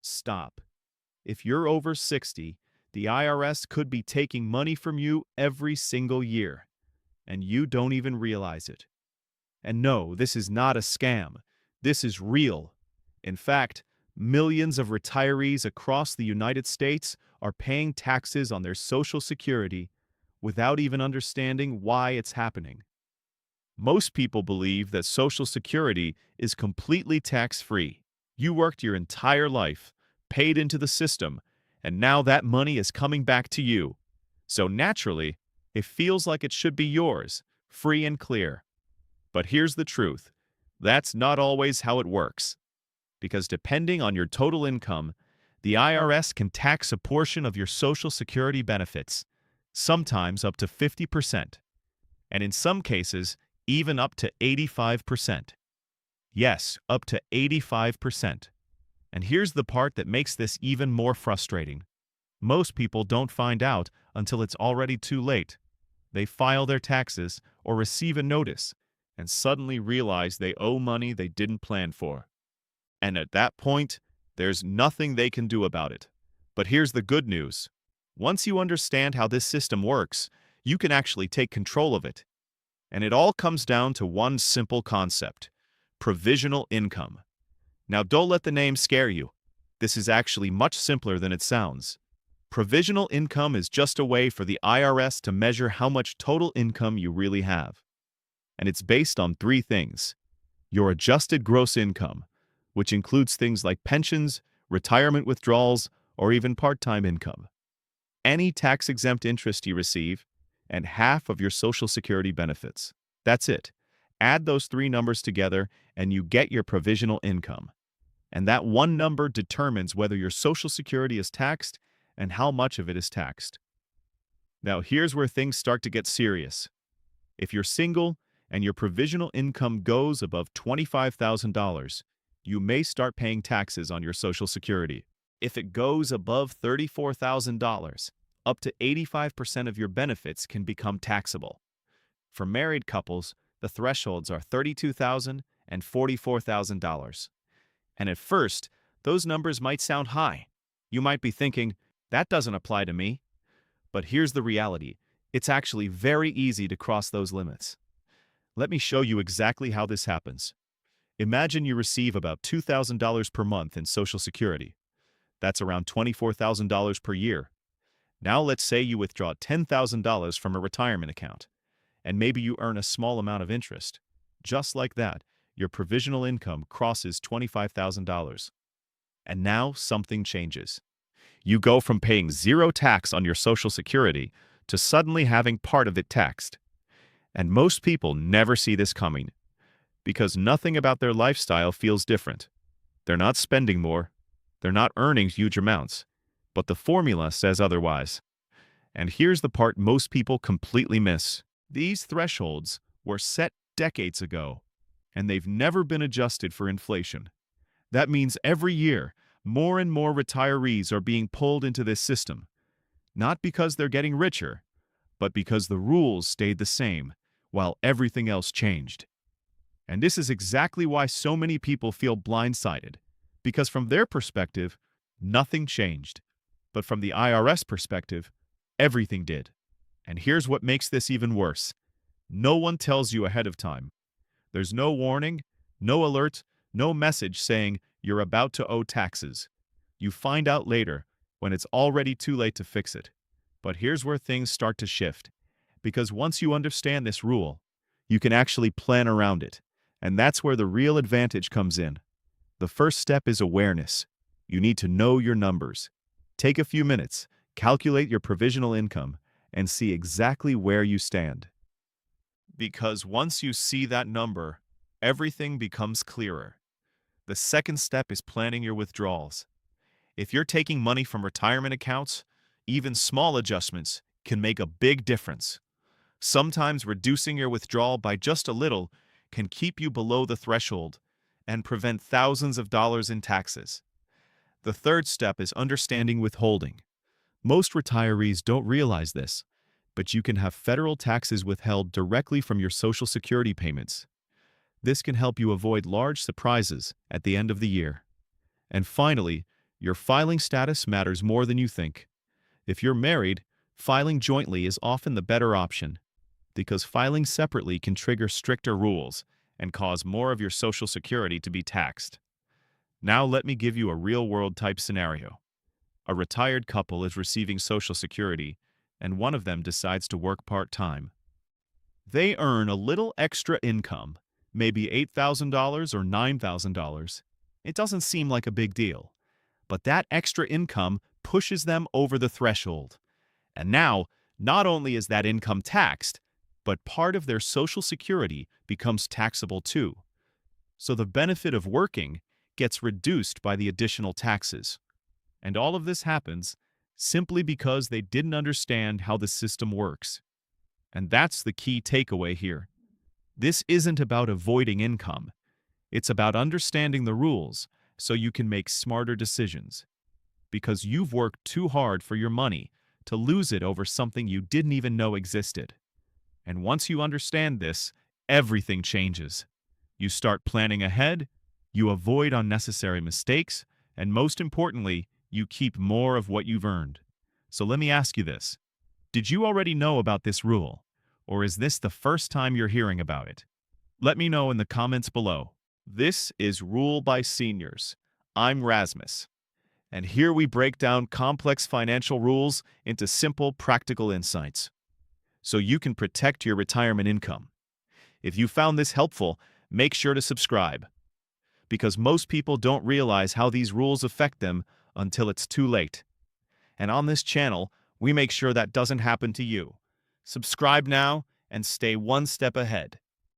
Stop. If you're over 60, the IRS could be taking money from you every single year, and you don't even realize it. And no, this is not a scam. This is real. In fact, millions of retirees across the United States are paying taxes on their Social Security without even understanding why it's happening. Most people believe that Social Security is completely tax-free. You worked your entire life, paid into the system, and now that money is coming back to you. So naturally, it feels like it should be yours, free and clear. But here's the truth. That's not always how it works. Because depending on your total income, the IRS can tax a portion of your Social Security benefits, sometimes up to 50%, and in some cases, even up to 85%. Yes, up to 85%. And here's the part that makes this even more frustrating. Most people don't find out until it's already too late. They file their taxes or receive a notice and suddenly realize they owe money they didn't plan for. And at that point, there's nothing they can do about it. But here's the good news. Once you understand how this system works, you can actually take control of it. And it all comes down to one simple concept: provisional income. Now, don't let the name scare you. This is actually much simpler than it sounds. Provisional income is just a way for the IRS to measure how much total income you really have. And it's based on three things: your adjusted gross income, which includes things like pensions, retirement withdrawals, or even part-time income, any tax-exempt interest you receive, and half of your Social Security benefits. That's it. Add those three numbers together, and you get your provisional income. And that one number determines whether your Social Security is taxed and how much of it is taxed. Now, here's where things start to get serious. If you're single and your provisional income goes above $25,000, you may start paying taxes on your Social Security. If it goes above $34,000, up to 85% of your benefits can become taxable. For married couples, the thresholds are $32,000 and $44,000. And at first, those numbers might sound high. You might be thinking, that doesn't apply to me. But here's the reality. It's actually very easy to cross those limits. Let me show you exactly how this happens. Imagine you receive about $2,000 per month in Social Security. That's around $24,000 per year. Now let's say you withdraw $10,000 from a retirement account, and maybe you earn a small amount of interest. Just like that, your provisional income crosses $25,000. And now something changes. You go from paying zero tax on your Social Security to suddenly having part of it taxed. And most people never see this coming, because nothing about their lifestyle feels different. They're not spending more, they're not earning huge amounts, but the formula says otherwise. And here's the part most people completely miss. These thresholds were set decades ago, and they've never been adjusted for inflation. That means every year, more and more retirees are being pulled into this system, not because they're getting richer, but because the rules stayed the same, while everything else changed. And this is exactly why so many people feel blindsided, because from their perspective, nothing changed. But from the IRS perspective, everything did. And here's what makes this even worse. No one tells you ahead of time. There's no warning, no alert, no message saying you're about to owe taxes. You find out later, when it's already too late to fix it. But here's where things start to shift. Because once you understand this rule, you can actually plan around it. And that's where the real advantage comes in. The first step is awareness. You need to know your numbers. Take a few minutes, calculate your provisional income, and see exactly where you stand. Because once you see that number, everything becomes clearer. The second step is planning your withdrawals. If you're taking money from retirement accounts, even small adjustments can make a big difference. Sometimes reducing your withdrawal by just a little can keep you below the threshold and prevent thousands of dollars in taxes. The third step is understanding withholding. Most retirees don't realize this, but you can have federal taxes withheld directly from your Social Security payments. This can help you avoid large surprises at the end of the year. And finally, Your filing status matters more than you think. If you're married, filing jointly is often the better option because filing separately can trigger stricter rules and cause more of your Social Security to be taxed. Now let me give you a real-world type scenario. A retired couple is receiving Social Security, and one of them decides to work part-time. They earn a little extra income, maybe $8,000 or $9,000. It doesn't seem like a big deal, but that extra income pushes them over the threshold. And now, not only is that income taxed, but part of their Social Security becomes taxable too. So the benefit of working gets reduced by the additional taxes. And all of this happens simply because they didn't understand how the system works. And that's the key takeaway here. This isn't about avoiding income. It's about understanding the rules so you can make smarter decisions. Because you've worked too hard for your money to lose it over something you didn't even know existed. And once you understand this, everything changes. You start planning ahead, you avoid unnecessary mistakes, and most importantly, you keep more of what you've earned. So let me ask you this. Did you already know about this rule? Or is this the first time you're hearing about it? Let me know in the comments below. This is Rule by Seniors. I'm Rasmus. And here we break down complex financial rules into simple, practical insights, so you can protect your retirement income. If you found this helpful, make sure to subscribe, because most people don't realize how these rules affect them until it's too late. And on this channel, we make sure that doesn't happen to you. Subscribe now and stay one step ahead.